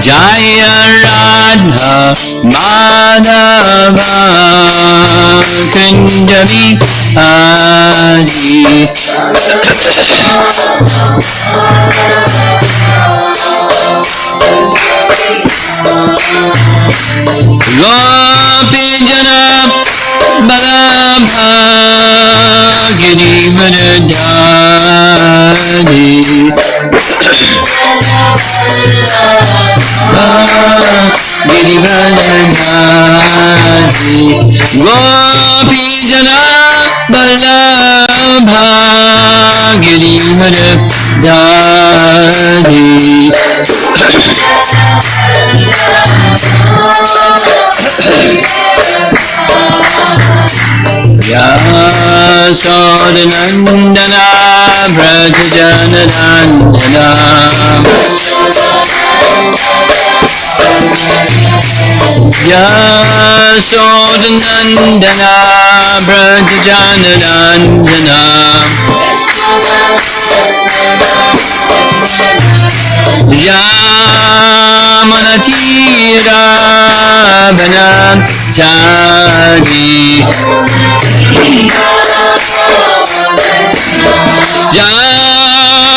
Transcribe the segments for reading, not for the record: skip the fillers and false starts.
Jaya Radha Madhava Kunja Bihari Gopi Jana Balabha Giri Vṛndāvana Giri Vṛndāvana Gopi Jana Balabha Giri Vṛndāvana Yasodhanandana Vrajajanandana Yasodhanandana Vrajajanandana Yamanatira Vanachari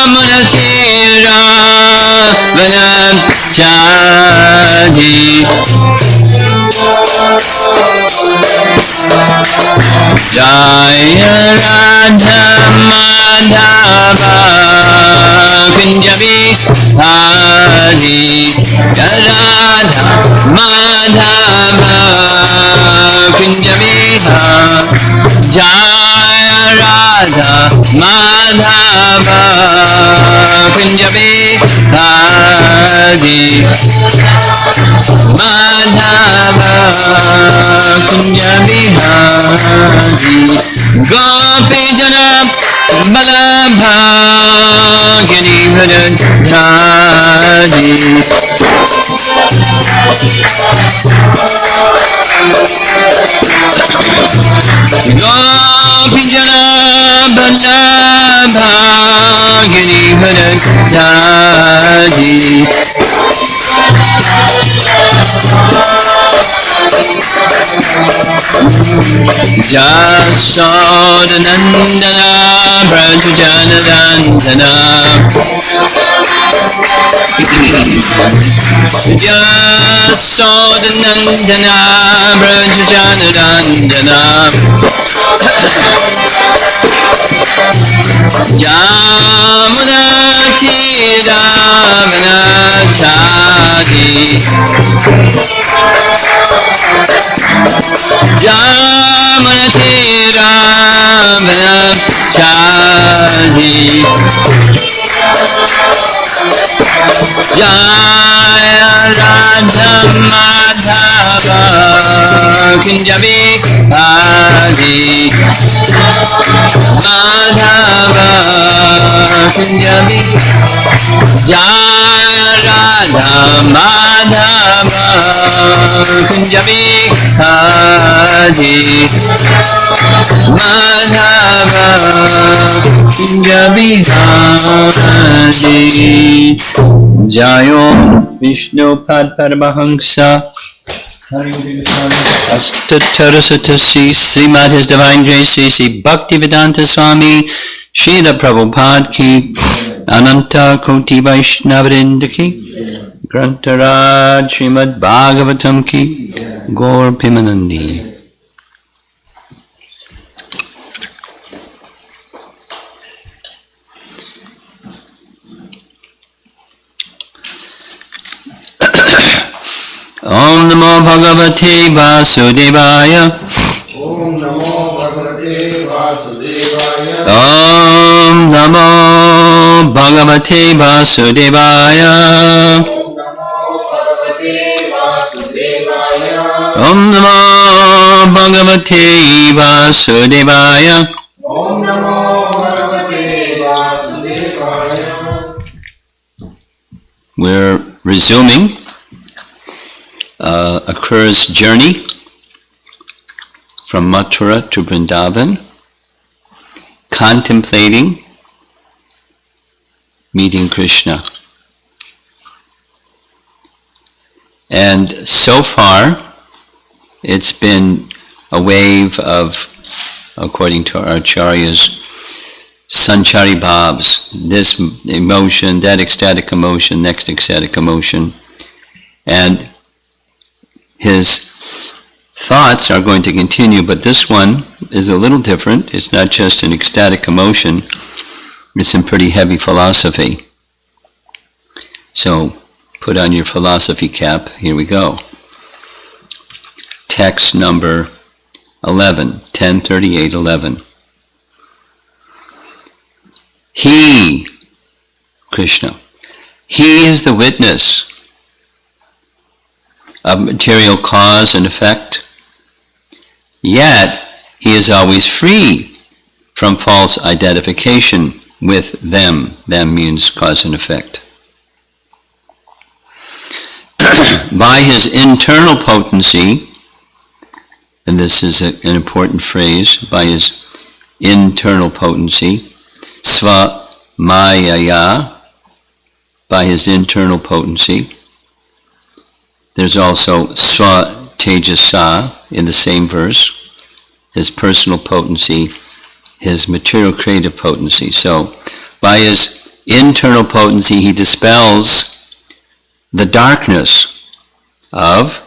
Yamanatira Vanachari Jaya Radha Madhava Kunja Bihari Radha Madhava Kunja Bihari Jaya Radha Madhava Kunja Bihari Madhava Kunja Bihari Gopi Jana Balabha Giri Vṛndāvana Gopi Jana Balabha Giri Vṛndāvana Yasodhanandana Vrajajanandana Yasodhanandana Vrajajanandana Yamanatira Vanachari Yamanatira Vanachari Jaya Radha Madhava Kunja Bihari Madhava Kunja Bihari Jaya Radha Madhava Kunja Bihari Madhava Kunja Bihari Jayo Vishnu Pad Paramahamsa Astatarasatasi Srimad His Divine Grace Sri Bhaktivedanta Swami Srila Prabhupada Ki Ananta Koti Vaishnavrinda Ki Grantaraj Srimad Bhagavatam Ki Gaur Pimanandi. Om Namo Bhagavate Vasudevaya. Om Namo Bhagavate Vasudevaya. Om Namo Bhagavate Vasudevaya. Om Namo Bhagavate Vasudevaya. Om Namo Bhagavate Vasudevaya. We're resuming Akrūra's journey from Mathura to Vṛndāvana, contemplating meeting Krishna. And so far, it's been a wave of, according to our acharyas, sanchari bhavs, this emotion, that ecstatic emotion, next ecstatic emotion. And his thoughts are going to continue, but this one is a little different. It's not just an ecstatic emotion, it's some pretty heavy philosophy. So, put on your philosophy cap, here we go. Text number 11, 10:38:11. He, Krishna, he is the witness of material cause and effect, yet he is always free from false identification with them. Them means cause and effect. By his internal potency, and this is an important phrase, by his internal potency, sva mayaya, by his internal potency. There's also sva tejasa in the same verse, his personal potency, his material creative potency. So, by his internal potency, he dispels the darkness of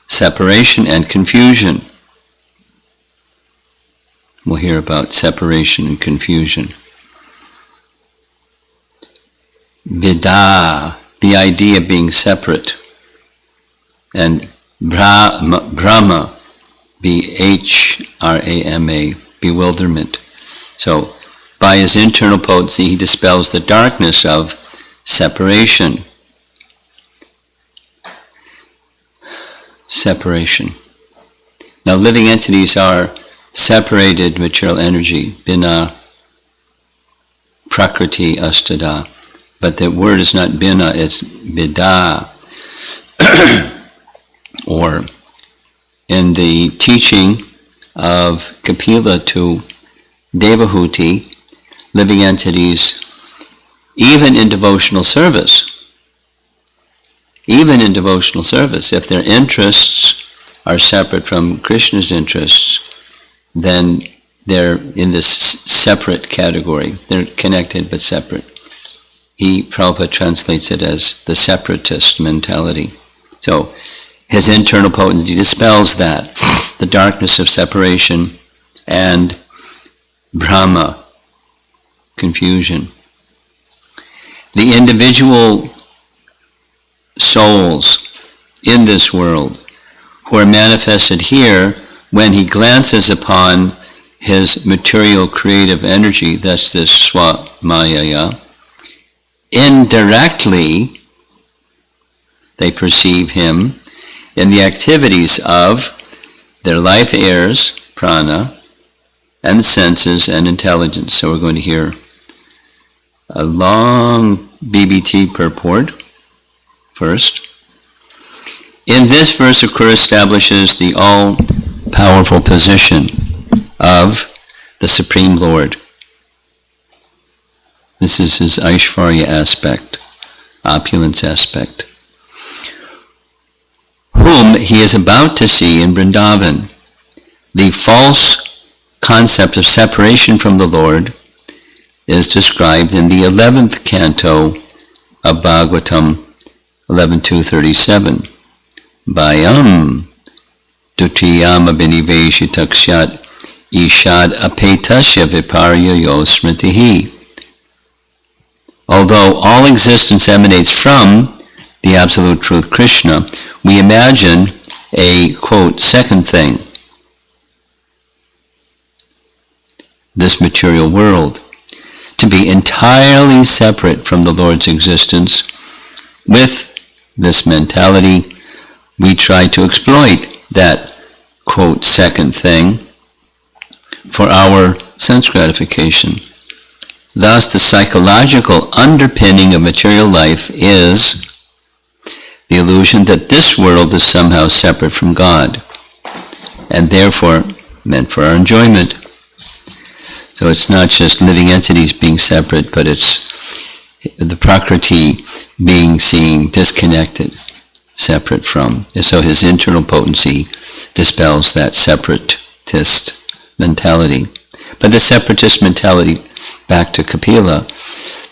separation and confusion. We'll hear about separation and confusion. Vida, the idea of being separate, and Brahma, B-H-R-A-M-A, bewilderment. So, by his internal potency, he dispels the darkness of separation. Separation. Now, living entities are separated material energy, bina, prakriti, astada. But the word is not bina, it's vida. Or in the teaching of Kapila to Devahuti, living entities, even in devotional service, if their interests are separate from Krishna's interests, then they're in this separate category. They're connected but separate. Prabhupada translates it as the separatist mentality. So, his internal potency dispels that, the darkness of separation and Brahma, confusion. The individual souls in this world who are manifested here, when he glances upon his material creative energy, that's this swamayaya, indirectly they perceive him in the activities of their life airs, prana, and the senses and intelligence. So we're going to hear a long BBT purport first. In this verse, Akrūra establishes the all-powerful position of the Supreme Lord. This is his Aishvarya aspect, opulence aspect, whom he is about to see in Vṛndāvana. The false concept of separation from the Lord is described in the 11th canto of Bhagavatam 11.2.37. Bhayam dutiyam abhiniveshitakshat ishad apetasya viparya yo smritihi. Although all existence emanates from the Absolute Truth Krishna, we imagine a, quote, second thing, this material world, to be entirely separate from the Lord's existence. With this mentality, we try to exploit that, quote, second thing for our sense gratification. Thus, the psychological underpinning of material life is the illusion that this world is somehow separate from God, and therefore meant for our enjoyment. So it's not just living entities being separate, but it's the Prakriti being seen disconnected, separate from. So his internal potency dispels that separatist mentality. But the separatist mentality, back to Kapila,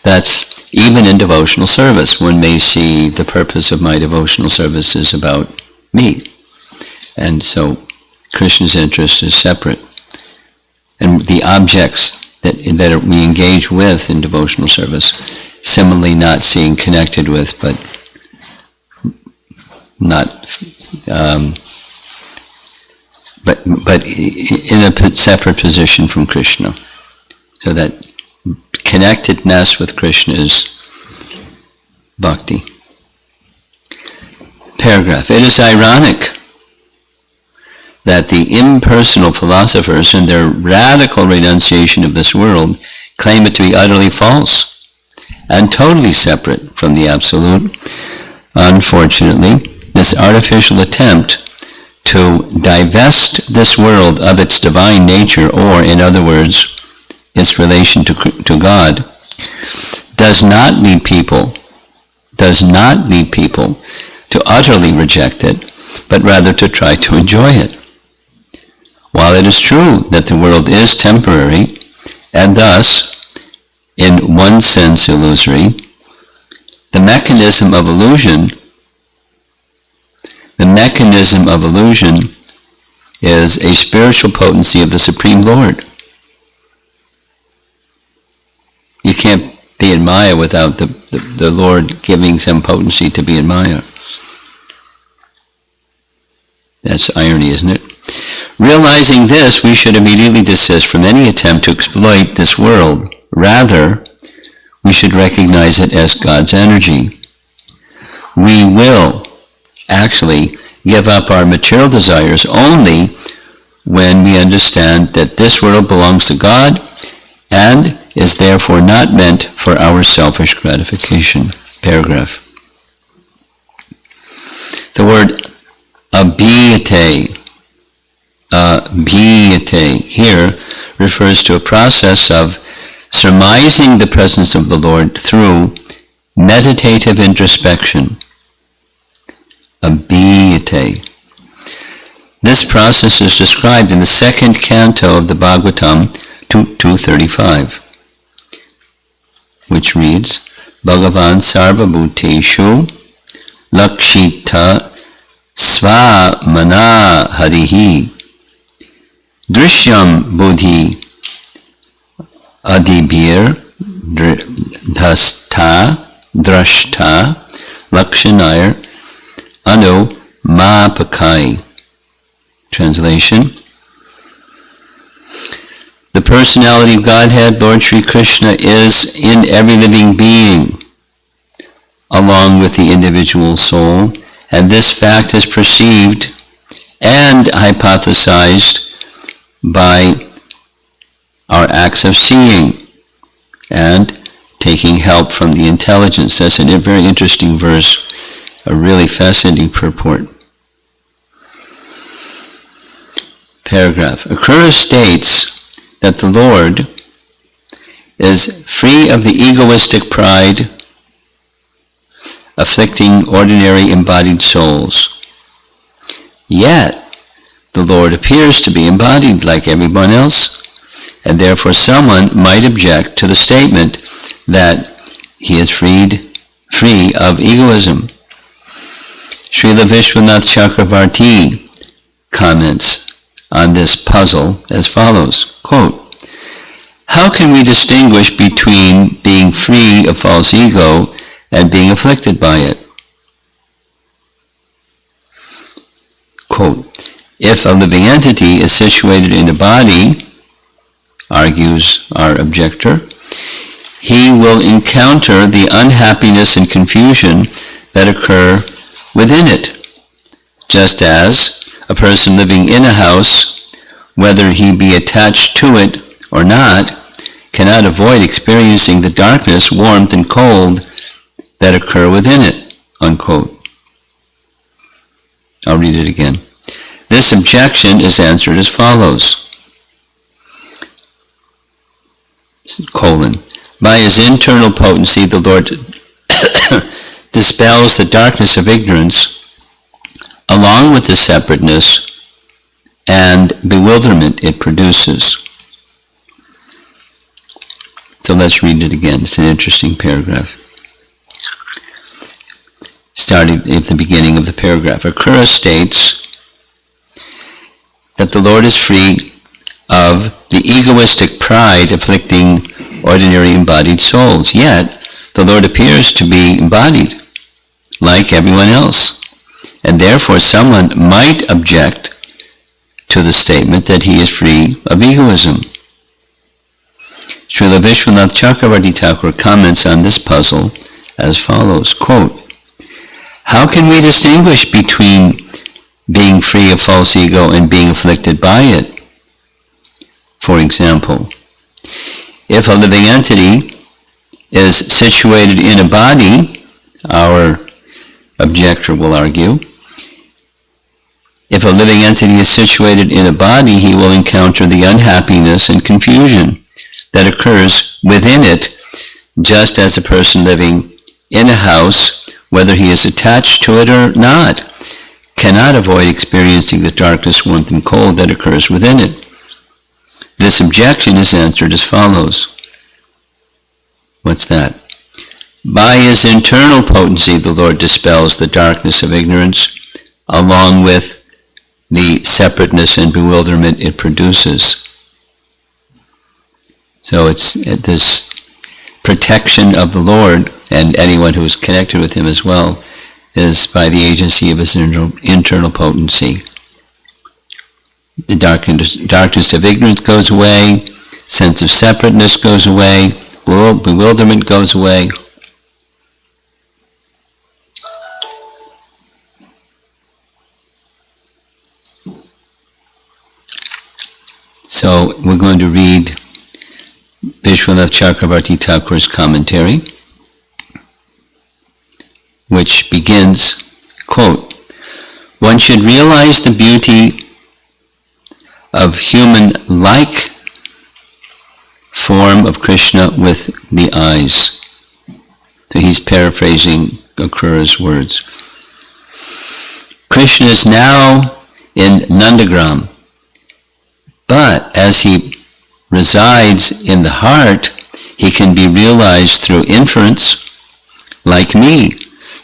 that's even in devotional service. One may see the purpose of my devotional service is about me. And so Krishna's interest is separate. And the objects that we engage with in devotional service, similarly not seeing connected with, but not, but in a separate position from Krishna. So that connectedness with Krishna is bhakti. Paragraph. It is ironic that the impersonal philosophers in their radical renunciation of this world claim it to be utterly false and totally separate from the Absolute. Unfortunately, this artificial attempt to divest this world of its divine nature, or in other words, its relation to God, does not lead people to utterly reject it, but rather to try to enjoy it. While it is true that the world is temporary, and thus, in one sense illusory, the mechanism of illusion is a spiritual potency of the Supreme Lord. You can't be in Maya without the Lord giving some potency to be in Maya. That's irony, isn't it? Realizing this, we should immediately desist from any attempt to exploit this world. Rather, we should recognize it as God's energy. We will actually give up our material desires only when we understand that this world belongs to God and is therefore not meant for our selfish gratification. Paragraph. The word abhiyate here refers to a process of surmising the presence of the Lord through meditative introspection. Abhiyate. This process is described in the second canto of the Bhagavatam 2.35, which reads, Bhagavan sarva bhuteshu lakshita svamana harihi drishyam buddhi adibhir drashta lakshanayar anu mapakai. Translation. The personality of Godhead, Lord Sri Krishna, is in every living being, along with the individual soul, and this fact is perceived and hypothesized by our acts of seeing and taking help from the intelligence. That's a very interesting verse, a really fascinating purport. Paragraph. Akrūra states that the Lord is free of the egoistic pride afflicting ordinary embodied souls. Yet, the Lord appears to be embodied like everyone else, and therefore someone might object to the statement that he is free of egoism. Srila Vishwanath Chakravarti comments on this puzzle as follows, quote, how can we distinguish between being free of false ego and being afflicted by it? Quote, if a living entity is situated in a body, argues our objector, he will encounter the unhappiness and confusion that occur within it, just as a person living in a house, whether he be attached to it or not, cannot avoid experiencing the darkness, warmth, and cold that occur within it, unquote. I'll read it again. This objection is answered as follows. By his internal potency, the Lord dispels the darkness of ignorance along with the separateness and bewilderment it produces. So let's read it again. It's an interesting paragraph. Starting at the beginning of the paragraph, Akrūra states that the Lord is free of the egoistic pride afflicting ordinary embodied souls. Yet, the Lord appears to be embodied, like everyone else. And therefore, someone might object to the statement that he is free of egoism. Srila Vishwanath Chakravarti Thakur comments on this puzzle as follows, quote, "How can we distinguish between being free of false ego and being afflicted by it? For example, if a living entity is situated in a body," our objector will argue, "if a living entity is situated in a body, he will encounter the unhappiness and confusion that occurs within it, just as a person living in a house, whether he is attached to it or not, cannot avoid experiencing the darkness, warmth, and cold that occurs within it." This objection is answered as follows. What's that? By his internal potency, the Lord dispels the darkness of ignorance, along with the separateness and bewilderment it produces. So it's this protection of the Lord, and anyone who is connected with him as well, is by the agency of his internal potency. The darkness of ignorance goes away, sense of separateness goes away, bewilderment goes away. So we're going to read Vishwanath Chakravarti Thakur's commentary, which begins, quote, "One should realize the beauty of human-like form of Krishna with the eyes." So he's paraphrasing Akrūra's words. Krishna is now in Nandagram, but as he resides in the heart, he can be realized through inference, like me.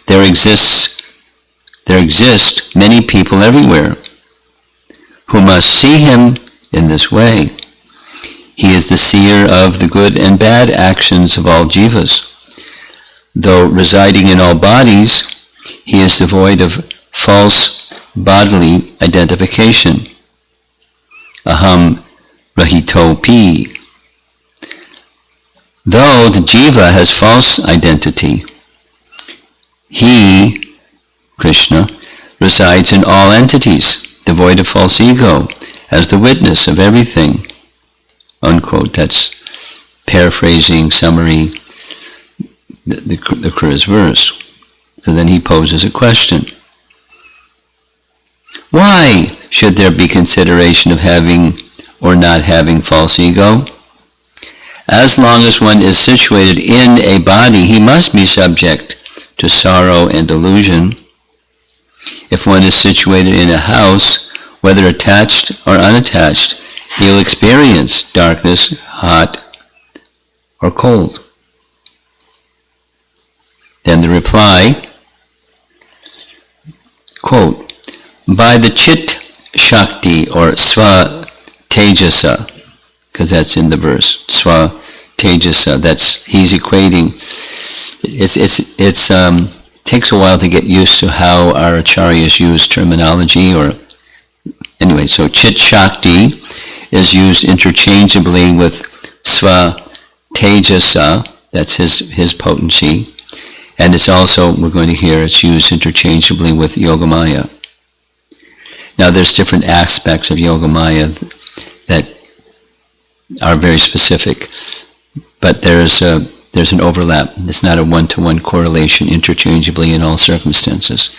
There exist many people everywhere who must see him in this way. He is the seer of the good and bad actions of all jivas. Though residing in all bodies, he is devoid of false bodily identification. Aham rahitopi. Though the jiva has false identity, he, Krishna, resides in all entities, devoid of false ego, as the witness of everything. Unquote. That's paraphrasing, summary, the Akrūra's verse. So then he poses a question. Why should there be consideration of having or not having false ego? As long as one is situated in a body, he must be subject to sorrow and delusion. If one is situated in a house, whether attached or unattached, he'll experience darkness, hot or cold. Then the reply, quote, "By the Chit Shakti or Sva Tejasa," because that's in the verse, Sva Tejasa, that's, he's equating, it takes a while to get used to how our acharyas use terminology, or anyway, so Chit Shakti is used interchangeably with Sva Tejasa, that's his potency, and it's also, we're going to hear, it's used interchangeably with Yogamaya. Now there's different aspects of Yogamaya that are very specific, but there's an overlap. It's not a one-to-one correlation interchangeably in all circumstances.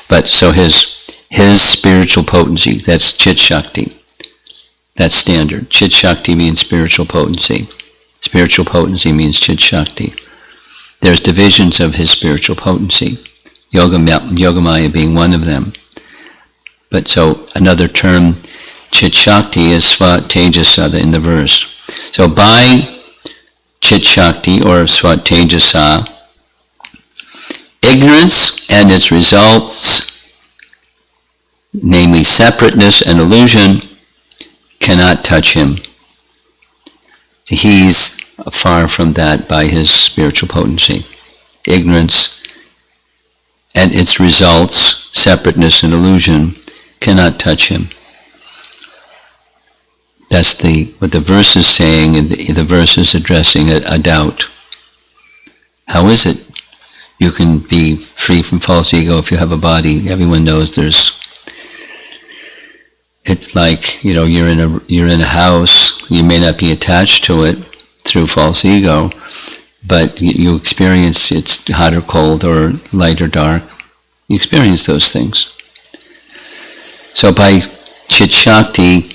But so his spiritual potency, that's Chit Shakti. That's standard. Chit Shakti means spiritual potency. Spiritual potency means Chit Shakti. There's divisions of his spiritual potency, Yogamaya being one of them. But so another term, Chit Shakti, is Svat Tejasa in the verse. So by Chit Shakti or Svat Tejasa, ignorance and its results, namely separateness and illusion, cannot touch him. He's far from that by his spiritual potency. Ignorance and its results, separateness and illusion, cannot touch him. That's what the verse is saying, and the verse is addressing a doubt. How is it you can be free from false ego if you have a body? Everyone knows it's like, you're in a house, you may not be attached to it through false ego, but you experience it's hot or cold or light or dark. You experience those things. So by Chit Shakti,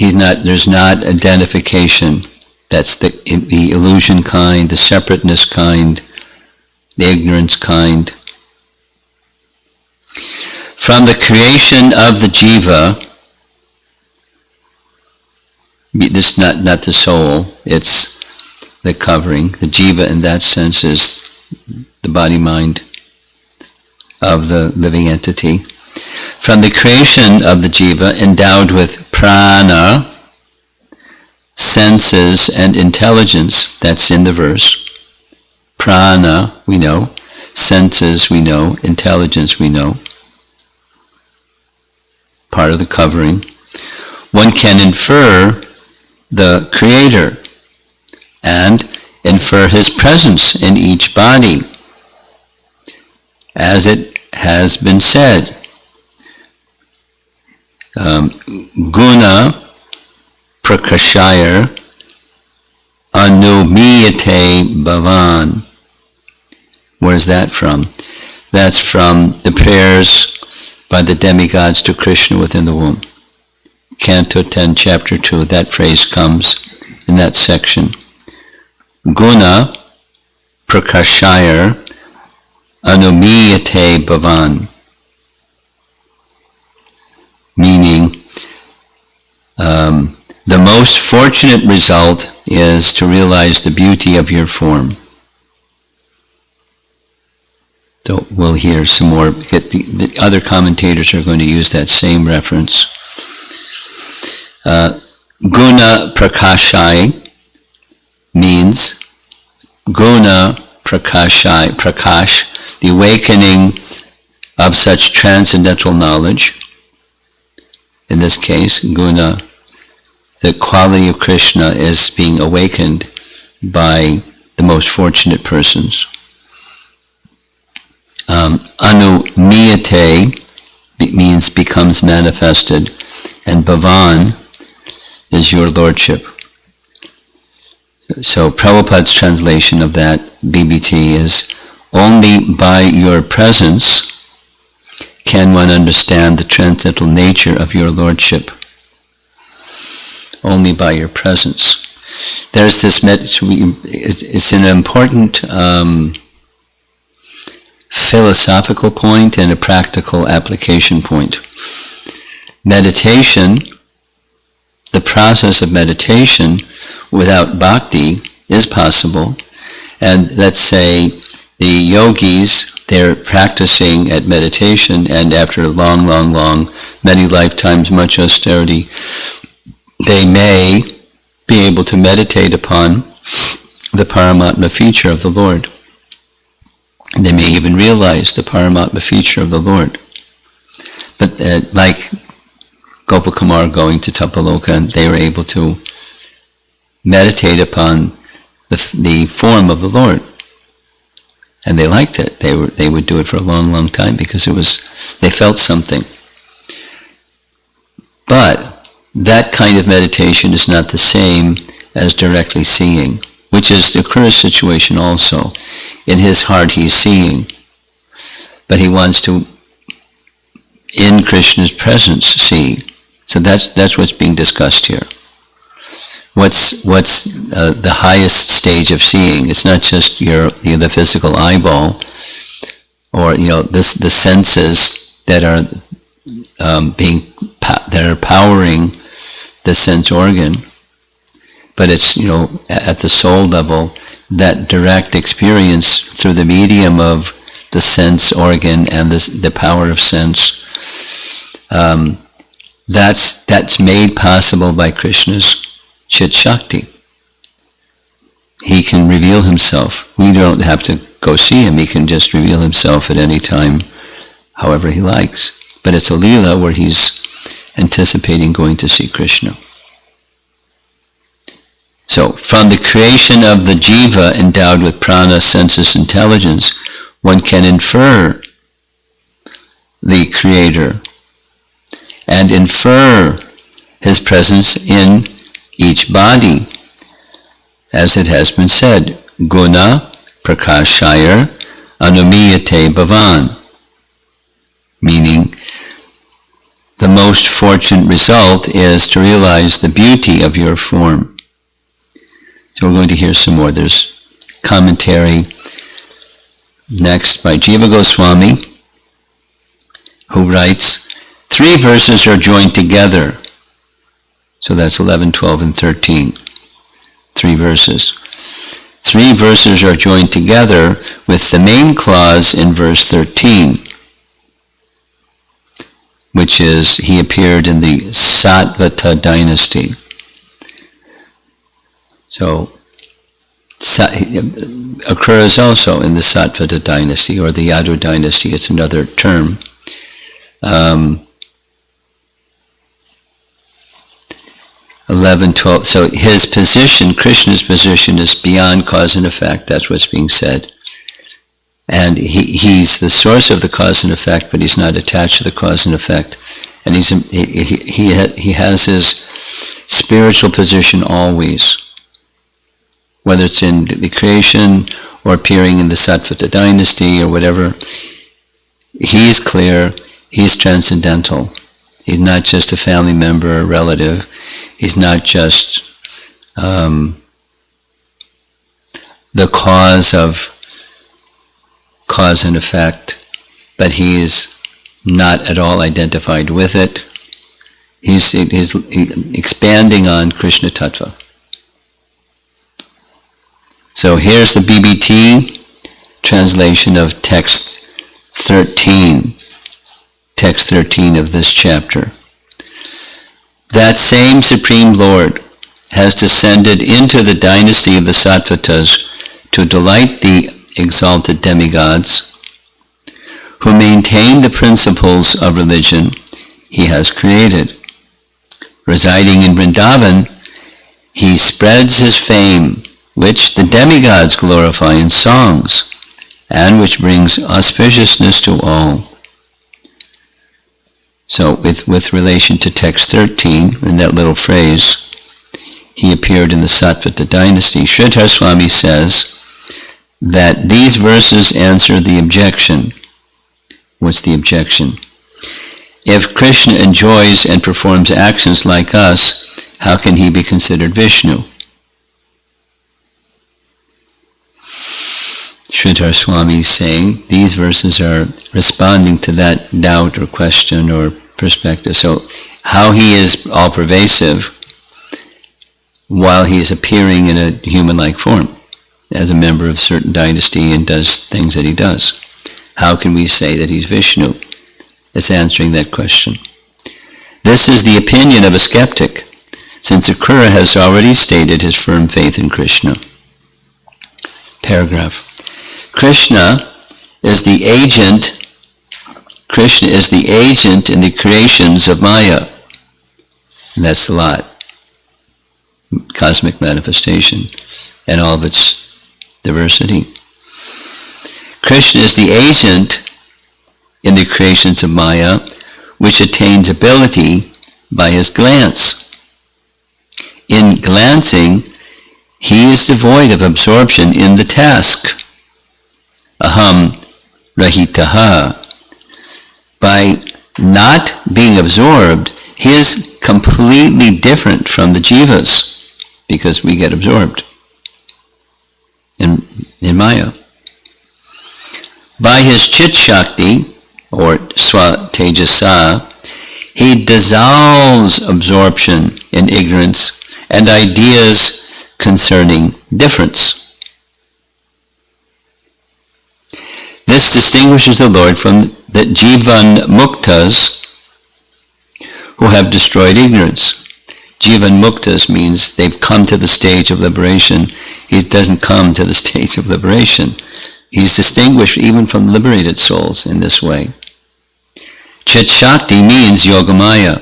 there's not identification. That's the illusion kind, the separateness kind, the ignorance kind. From the creation of the jiva, this is not the soul, it's the covering. The jiva in that sense is the body-mind of the living entity. From the creation of the jiva, endowed with prana, senses and intelligence, that's in the verse. Prana, we know. Senses, we know. Intelligence, we know. Part of the covering. One can infer the Creator and infer His presence in each body, as it has been said. Guna prakashayar anumiyate bhavan. Where's that from? That's from the prayers by the demigods to Krishna within the womb. Canto 10, Chapter 2, that phrase comes in that section. Guna prakashayar anumiyate bhavan. Meaning, the most fortunate result is to realize the beauty of your form. So we'll hear some more. The other commentators are going to use that same reference. Guna prakashai means guna prakashai, prakash, the awakening of such transcendental knowledge. In this case, guna, the quality of Krishna is being awakened by the most fortunate persons. Anumiyate means becomes manifested, and bhavan is your lordship. So Prabhupada's translation of that BBT is, only by your presence can one understand the transcendental nature of your lordship. Only by your presence. There's this, it's an important philosophical point and a practical application point. Meditation, the process of meditation without bhakti is possible. And let's say the yogis, they're practicing at meditation, and after long, many lifetimes, much austerity, they may be able to meditate upon the Paramatma feature of the Lord. They may even realize the Paramatma feature of the Lord. But like Gopakumar going to Tapaloka, and they were able to meditate upon the form of the Lord. And they liked it. They would do it for a long time because they felt something. But that kind of meditation is not the same as directly seeing, which is the Akrūra situation also. In his heart he's seeing, but he wants to, in Krishna's presence, see. So that's what's being discussed here. what's the highest stage of seeing. It's not just the physical eyeball, or the senses that are powering the sense organ, but it's at the soul level, that direct experience through the medium of the sense organ and the power of sense. That's made possible by Krishna's Chit Shakti. He can reveal himself. We don't have to go see him. He can just reveal himself at any time, however he likes. But it's a Leela where he's anticipating going to see Krishna. So, from the creation of the jiva endowed with prana, sensus, intelligence, one can infer the Creator and infer his presence in each body. As it has been said, guna prakashayar anumiyate bhavan, meaning the most fortunate result is to realize the beauty of your form. So we're going to hear some more. There's commentary next by Jiva Goswami, who writes, 3 verses are joined together. So that's 11, 12, and 13. 3 verses. 3 verses are joined together with the main clause in verse 13, which is, he appeared in the Satvata dynasty. So, Akrūra is also in the Satvata dynasty, or the Yadu dynasty. It's another term. 11, 12. So his position, Krishna's position, is beyond cause and effect. That's what's being said. And he's the source of the cause and effect, but he's not attached to the cause and effect. And he has his spiritual position always, whether it's in the creation or appearing in the Satvata dynasty or whatever. He's clear. He's transcendental. He's not just a family member or relative. He's not just the cause of cause and effect, but he is not at all identified with it. He's expanding on Krishna Tattva. So here's the BBT translation of text 13 of this chapter. That same Supreme Lord has descended into the dynasty of the Sattvatas to delight the exalted demigods who maintain the principles of religion he has created. Residing in Vṛndāvana, he spreads his fame, which the demigods glorify in songs, and which brings auspiciousness to all. So with relation to text 13, in that little phrase, he appeared in the Satvata dynasty, Sridhar Swami says that these verses answer the objection. What's the objection? If Krishna enjoys and performs actions like us, how can he be considered Vishnu? Sridhar Swami is saying these verses are responding to that doubt or question or perspective. So how he is all-pervasive while he is appearing in a human-like form as a member of a certain dynasty and does things that he does. How can we say that he's Vishnu? It's answering that question. This is the opinion of a skeptic, since Akrūra has already stated his firm faith in Krishna. Paragraph. Krishna is the agent in the creations of Maya. And that's the lot. Cosmic manifestation and all of its diversity. Krishna is the agent in the creations of Maya, which attains ability by his glance. In glancing, he is devoid of absorption in the task. Aham rahitaha. By not being absorbed, he is completely different from the jivas. because we get absorbed in Maya. By his Chit Shakti, or Swa Tejasa, he dissolves absorption in ignorance and ideas concerning difference. This distinguishes the Lord from the Jivan Muktas who have destroyed ignorance. Jivan Muktas means they've come to the stage of liberation. He doesn't come to the stage of liberation. He's distinguished even from liberated souls in this way. Chit Shakti means Yogamaya.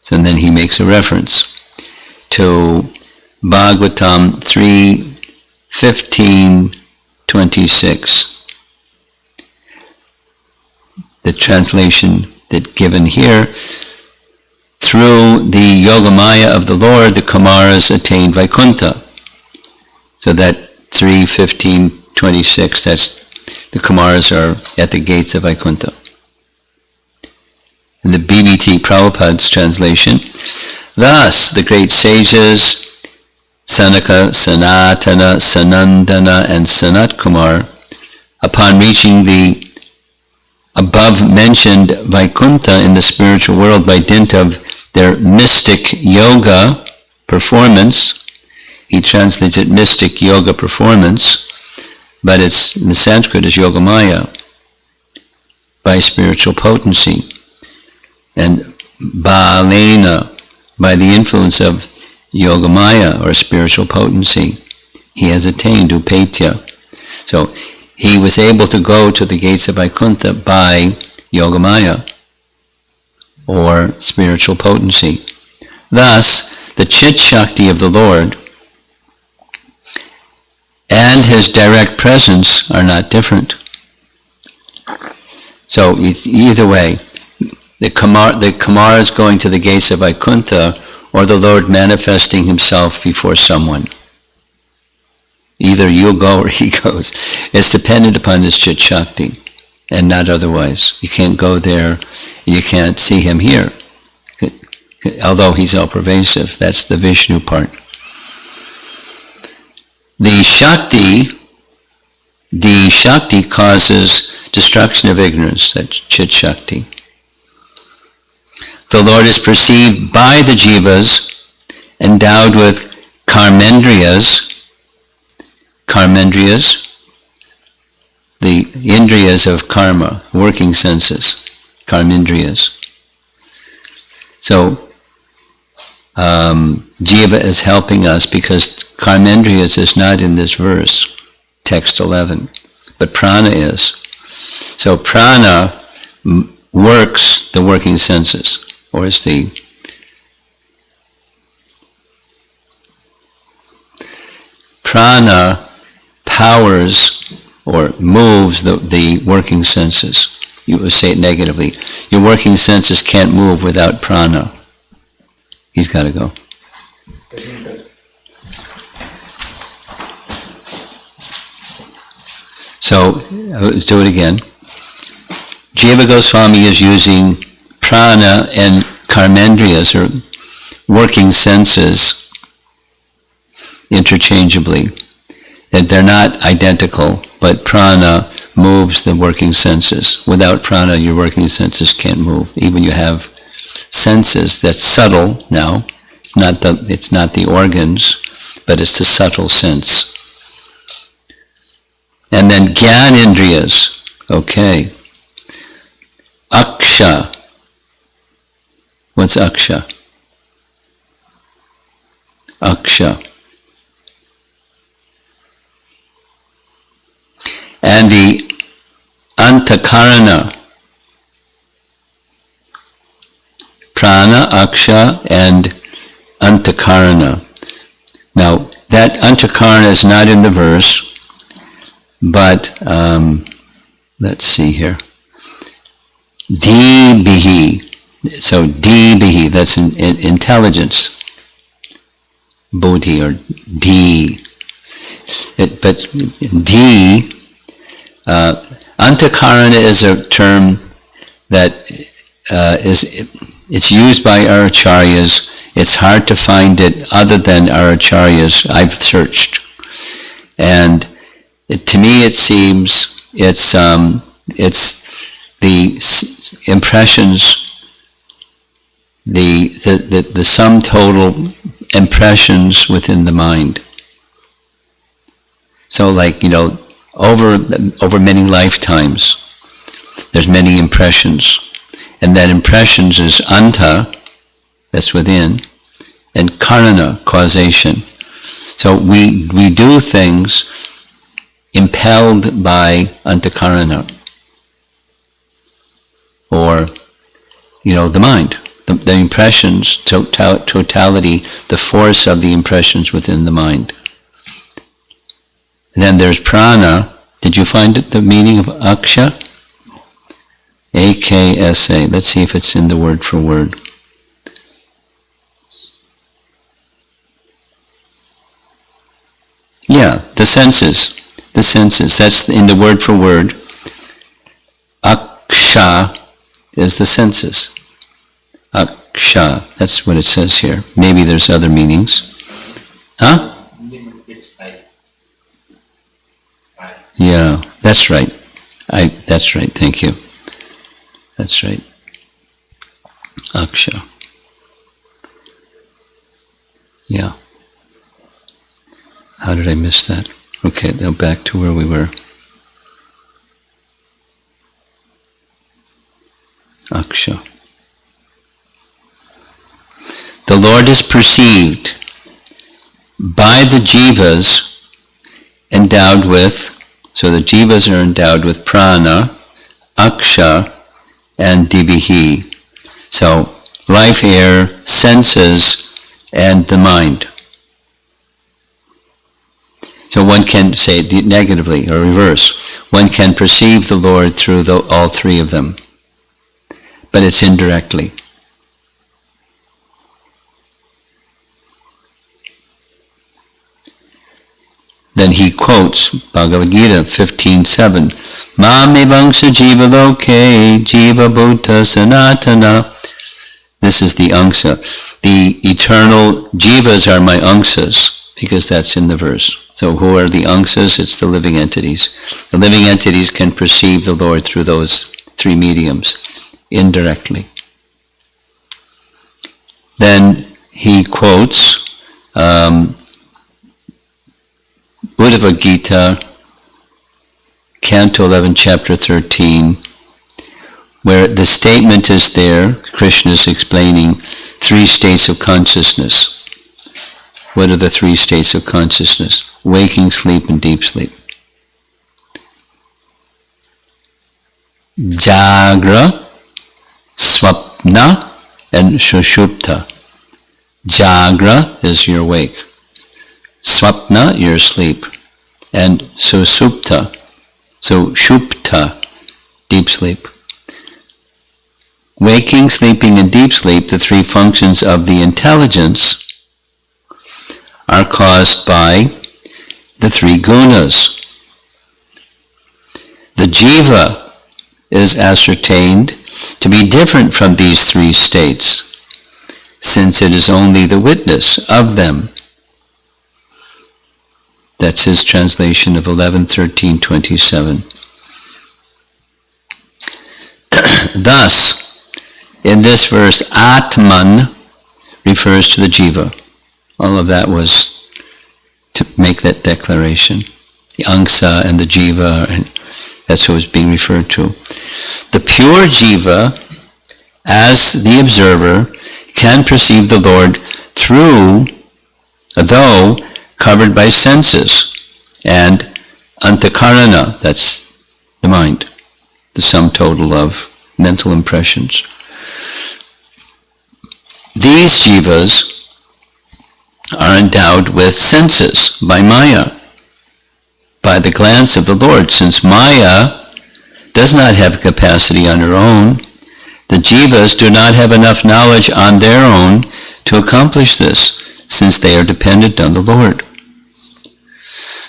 So then he makes a reference to Bhagavatam 3:15-26. The translation that given here, through the Yogamaya of the Lord, the Kumaras attained Vaikuntha. So that 3:15-26, that's the Kumaras are at the gates of Vaikuntha. In the BBT Prabhupada's translation, thus the great sages Sanaka, Sanatana, Sanandana, and Sanat Kumar, upon reaching the above-mentioned Vaikuntha in the spiritual world by dint of their mystic yoga performance, he translates it mystic yoga performance, but it's in the Sanskrit is Yogamaya, by spiritual potency. And Bālena, by the influence of Yogamaya, or spiritual potency, he has attained Upetya. So he was able to go to the gates of Vaikuntha by Yogamaya, or spiritual potency. Thus, the Chit Shakti of the Lord and his direct presence are not different. So either way, the Kumaras going to the gates of Vaikuntha, or the Lord manifesting himself before someone. Either you go or he goes. It's dependent upon his Chit Shakti, and not otherwise. You can't go there, and you can't see him here. Although he's all pervasive, that's the Vishnu part. The Shakti causes destruction of ignorance, that's Chit Shakti. The Lord is perceived by the jivas endowed with karmendriyas, the indriyas of karma, working senses, karmendriyas. So, jiva is helping us because karmendriyas is not in this verse, text 11, but prana is. So prana works the working senses, or is the prana powers or moves the working senses. You would say it negatively. Your working senses can't move without prana. He's got to go. So, let's do it again. Jiva Goswami is using prana and karmendriyas, or working senses, interchangeably. That they're not identical, but prana moves the working senses. Without prana, your working senses can't move. Even you have senses that's subtle now. It's not the organs, but it's the subtle sense. And then Gyanendriyas, okay. Aksha. What's Aksha? Aksha. And the Antakarana. Prana, Aksha, and Antakarana. Now, that Antakarana is not in the verse, but let's see here. Dbihi. So Dbihi, that's intelligence. Bodhi, or D. But D, Antakarana is a term that it's used by our acharyas It's hard to find it other than our acharyas. I've searched. And to me it seems it's the impressions, the sum total impressions within the mind. So like, over many lifetimes, there's many impressions. And that impressions is anta, that's within, and karana, causation. So we do things impelled by antakarana, or, the mind. The impressions, totality, the force of the impressions within the mind. And then there's prana. Did you find it, the meaning of aksha? A-K-S-A. Let's see if it's in the word for word. Yeah, the senses. The senses. That's in the word for word. Aksha is the senses. Aksha. That's what it says here. Maybe there's other meanings. Huh? Yeah, that's right. That's right, thank you. That's right. Aksha. Yeah. How did I miss that? Okay, now back to where we were. Aksha. The Lord is perceived by the jivas endowed with, so the jivas are endowed with prana, aksha, and divihi. So, life, air, senses, and the mind. So one can say it negatively or reverse. One can perceive the Lord through all three of them, but it's indirectly. Then he quotes Bhagavad Gita 15:7. Mame vangsa jiva loke jiva bhuta sanatana. This is the angsa. The eternal jivas are my angsas, because that's in the verse. So who are the angsas? It's the living entities. The living entities can perceive the Lord through those three mediums, indirectly. Then he quotes Uddhava Gita, Canto 11, Chapter 13, where the statement is there, Krishna is explaining three states of consciousness. What are the three states of consciousness? Waking, sleep, and deep sleep. Jagra, Swapna, and Sushupta. Jagra is your wake. Swapna, your sleep. And Sushupta, deep sleep. Waking, sleeping, and deep sleep, the three functions of the intelligence, are caused by the three gunas. The jiva is ascertained to be different from these three states, since it is only the witness of them. That's his translation of 11.13.27. Thus, in this verse, Atman refers to the jiva. All of that was to make that declaration. The angsa and the jiva, and that's what was being referred to. The pure jiva, as the observer, can perceive the Lord through, though covered by senses, and antakarana, that's the mind, the sum total of mental impressions. These jivas are endowed with senses by Maya, by the glance of the Lord. Since Maya does not have capacity on her own, the jivas do not have enough knowledge on their own to accomplish this, since they are dependent on the Lord.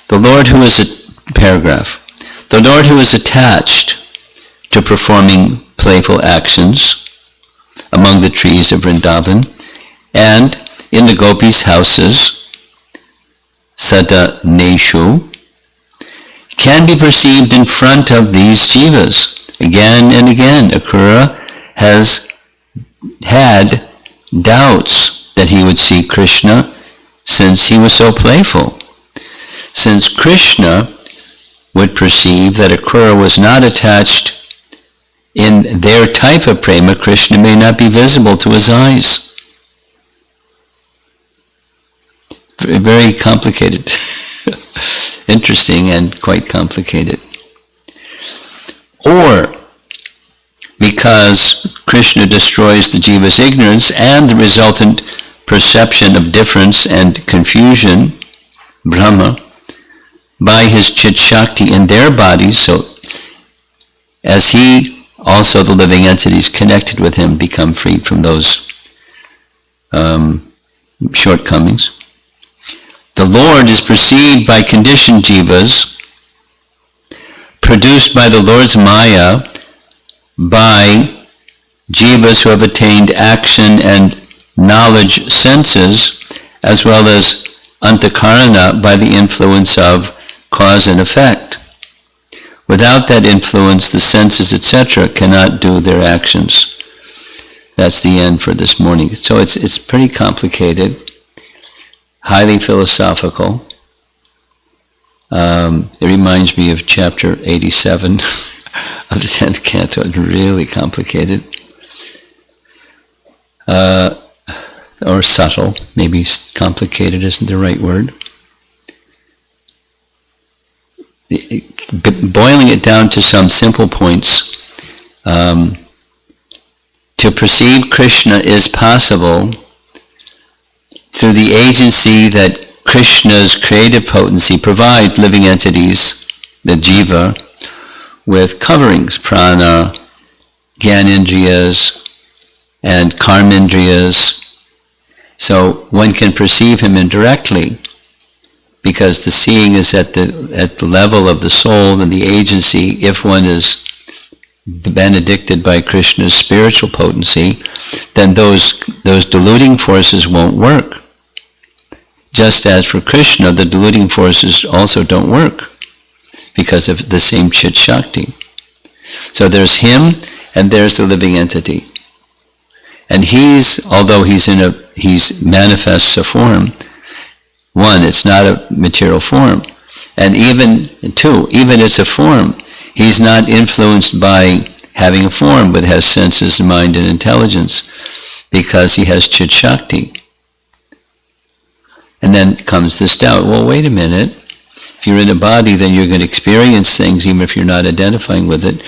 The Lord who is the Lord who is attached to performing playful actions among the trees of Vṛndāvana And in the gopis' houses, sadaneshu, can be perceived in front of these jivas. Again and again, Akrūra has had doubts that he would see Krishna since he was so playful. Since Krishna would perceive that Akrūra was not attached in their type of prema, Krishna may not be visible to his eyes. Very complicated. Interesting and quite complicated. Or because Krishna destroys the jiva's ignorance and the resultant perception of difference and confusion, Brahma, by his chit shakti in their bodies, so as he, also the living entities connected with him, become freed from those shortcomings. The Lord is perceived by conditioned jivas, produced by the Lord's Maya, by jivas who have attained action and knowledge senses, as well as antakarana by the influence of cause and effect. Without that influence, the senses, etc., cannot do their actions. That's the end for this morning. So it's pretty complicated, highly philosophical. It reminds me of chapter 87 of the 10th canto. It's really complicated. Or subtle. Maybe complicated isn't the right word. Boiling it down to some simple points, to perceive Krishna is possible through the agency that Krishna's creative potency provides living entities, the jiva, with coverings, prana, gyanendriyas, and karmendriyas. So one can perceive him indirectly, because the seeing is at the level of the soul and the agency. If one is benedicted by Krishna's spiritual potency, then those deluding forces won't work. Just as for Krishna, the deluding forces also don't work because of the same chit shakti. So there's him and there's the living entity. And although he's manifests a form, one, it's not a material form. And even it's a form, he's not influenced by having a form, but has senses, mind, and intelligence, because he has chit shakti. And then comes this doubt, well, wait a minute, if you're in a body, then you're going to experience things even if you're not identifying with it.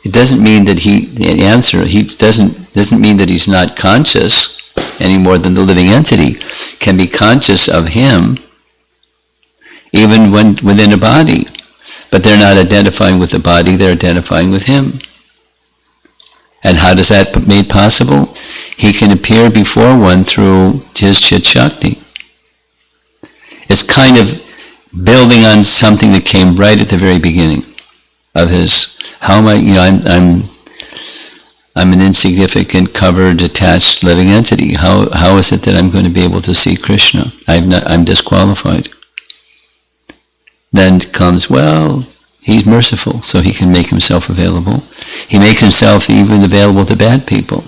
It doesn't mean that doesn't mean that he's not conscious any more than the living entity can be conscious of him even when within a body. But they're not identifying with the body, they're identifying with him. And how does that be made possible? He can appear before one through his chit shakti. It's kind of building on something that came right at the very beginning of his, how am I, I'm an insignificant, covered, attached living entity. How is it that I'm going to be able to see Krishna? I'm disqualified. Then comes, well, he's merciful, so he can make himself available. He makes himself even available to bad people.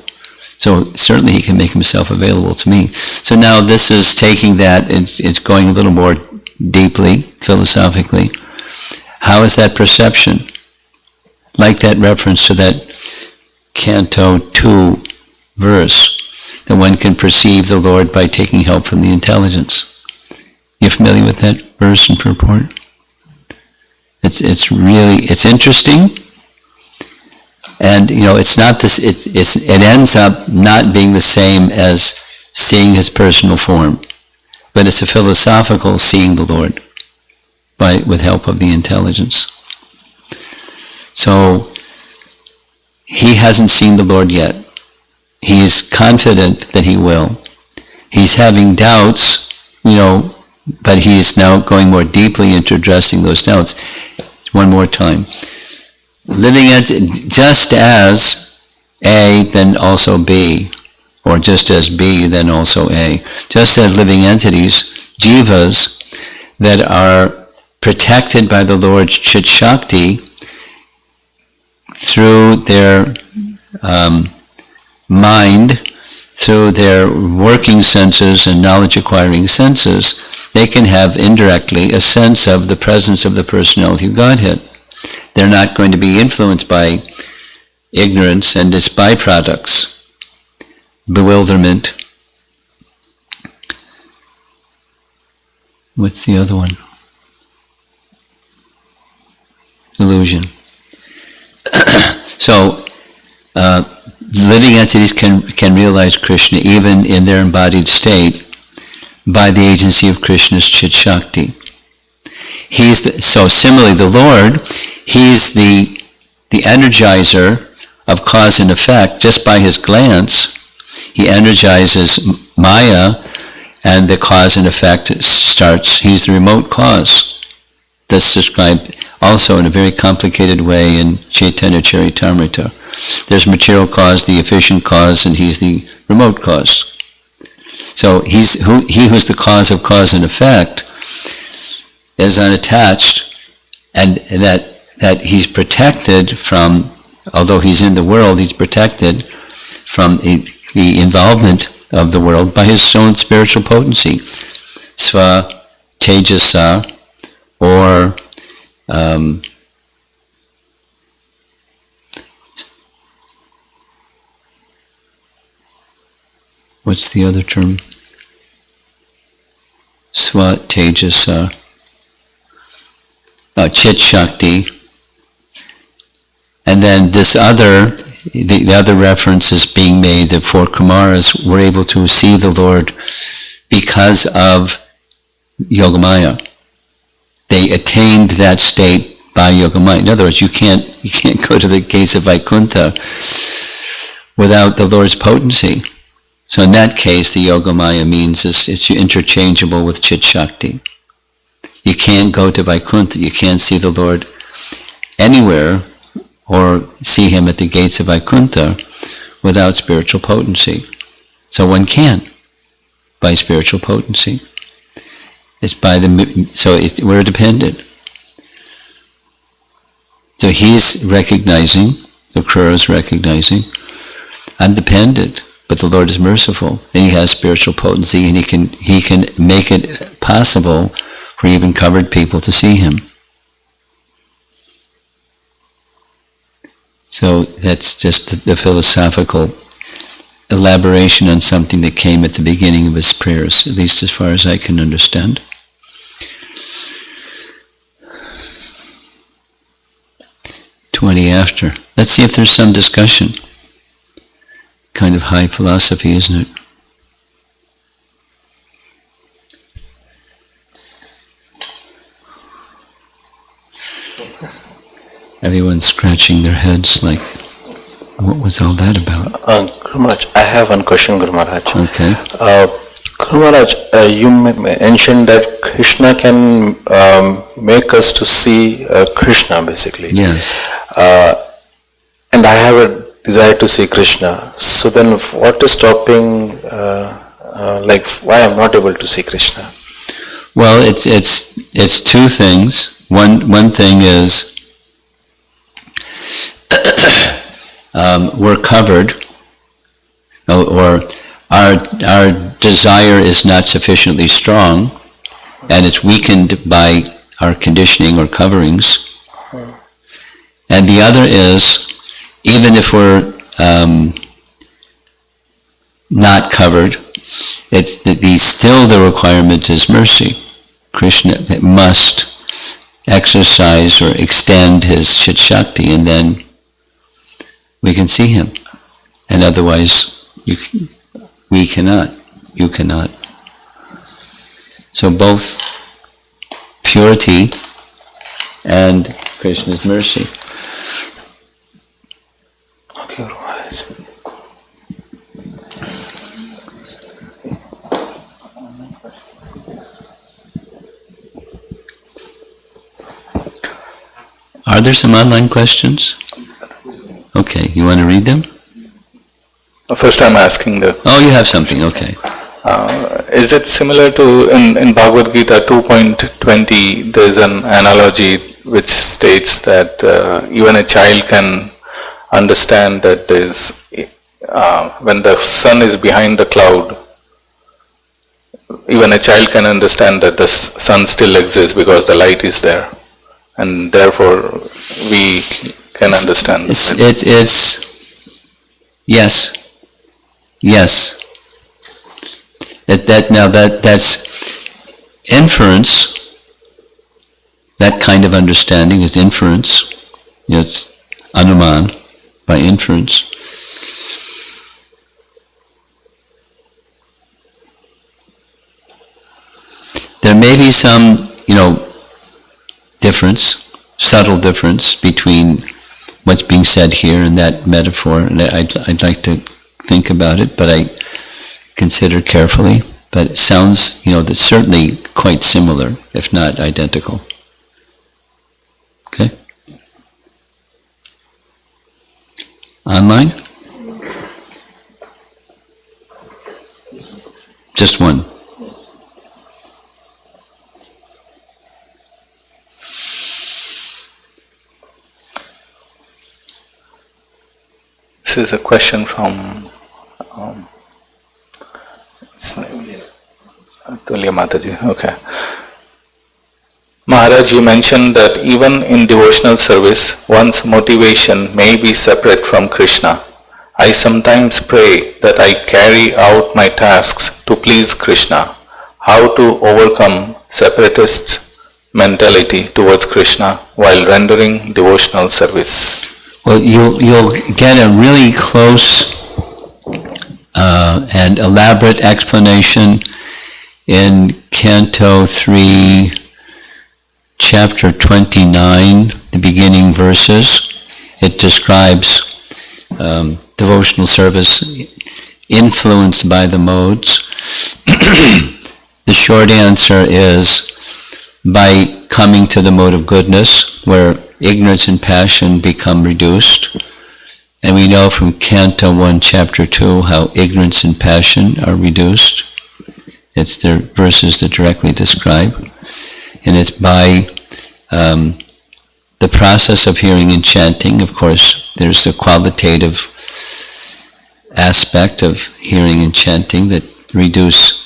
So certainly he can make himself available to me. So now this is taking that, it's going a little more deeply, philosophically. How is that perception? Like that reference to that Canto 2 verse, that one can perceive the Lord by taking help from the intelligence. You familiar with that verse and purport? It's interesting, and it's not this. It ends up not being the same as seeing his personal form, but it's a philosophical seeing the Lord with help of the intelligence. So he hasn't seen the Lord yet. He is confident that he will. He's having doubts, but he's now going more deeply into addressing those doubts. One more time. Living just as A, then also B, or just as B, then also A. Just as living entities, jivas, that are protected by the Lord's Chit Shakti through their mind, through their working senses and knowledge-acquiring senses, they can have indirectly a sense of the presence of the personality of Godhead. They're not going to be influenced by ignorance and its byproducts, bewilderment. What's the other one? Illusion. So, living entities can realize Krishna even in their embodied state by the agency of Krishna's Chit Shakti. So similarly, the Lord, He's the energizer of cause and effect. Just by His glance, He energizes Maya, and the cause and effect starts. He's the remote cause. That's described also in a very complicated way in Chaitanya Charitamrita. There's material cause, the efficient cause, and He's the remote cause. So He who's the cause of cause and effect is unattached, and that He's protected from, although He's in the world, He's protected from the involvement of the world by His own spiritual potency. Sva, Tejasa, or what's the other term? Sva, Tejasa, Chit Shakti, and then this other, the other reference is being made that 4 Kumaras were able to see the Lord because of Yogamaya. They attained that state by Yogamaya. In other words, you can't go to the gates of Vaikuntha without the Lord's potency. So in that case, the Yogamaya means it's interchangeable with Chit Shakti. You can't go to Vaikuntha, you can't see the Lord anywhere or see Him at the gates of Vaikuntha without spiritual potency. So one can, by spiritual potency. It's by we're dependent. So He's recognizing, Akrūra is recognizing, I'm dependent, but the Lord is merciful, and He has spiritual potency, and He can make it possible for even covered people to see Him. So that's just the philosophical elaboration on something that came at the beginning of his prayers, at least as far as I can understand. After. Let's see if there's some discussion. Kind of high philosophy, isn't it? Everyone's scratching their heads like, what was all that about? Guru Maharaj, I have one question, Guru Maharaj. Okay. Guru Maharaj, you mentioned that Krishna can make us to see Krishna, basically. Yes. And I have a desire to see Krishna. So then what is stopping, why I'm not able to see Krishna? Well, it's two things. One thing is we're covered, or our desire is not sufficiently strong, and it's weakened by our conditioning or coverings. And the other is, even if we're not covered, it's still the requirement is mercy. Krishna must exercise or extend His Chit Shakti, and then we can see Him. And otherwise, we cannot. You cannot. So both purity and Krishna's mercy. Okay, Guru Maharaj. Are there some online questions? Okay, you want to read them? First I'm asking the, Oh, you have something, okay. is it similar to, in Bhagavad Gita 2.20, there's an analogy which states that even a child can understand that there's, when the sun is behind the cloud, even a child can understand that the sun still exists because the light is there, and therefore we can understand. It's yes. That's inference. That kind of understanding is inference. It's anuman, by inference. There may be some, difference, subtle difference between what's being said here and that metaphor, and I'd like to think about it, but I consider carefully. But it sounds, that's certainly quite similar, if not identical. Okay? Online? Just one. This is a question from Tulya Mataji. Okay. Maharaj, you mentioned that even in devotional service, one's motivation may be separate from Krishna. I sometimes pray that I carry out my tasks to please Krishna. How to overcome separatist mentality towards Krishna while rendering devotional service? Well, you'll get a really close and elaborate explanation in Canto 3, Chapter 29, the beginning verses. It describes devotional service influenced by the modes. The short answer is by coming to the mode of goodness, where ignorance and passion become reduced. And we know from Canto 1, Chapter 2, how ignorance and passion are reduced. It's the verses that directly describe. And it's by the process of hearing and chanting. Of course, there's a qualitative aspect of hearing and chanting that reduce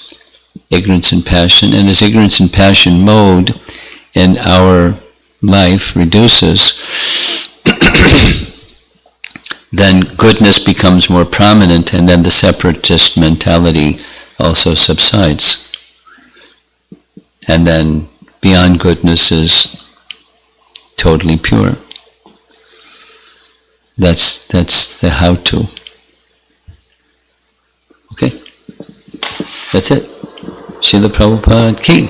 ignorance and passion. And as ignorance and passion mode in our life reduces, then goodness becomes more prominent, and then the separatist mentality also subsides. And then beyond goodness is totally pure. That's the how-to. Okay? That's it. Srila Prabhupada ki.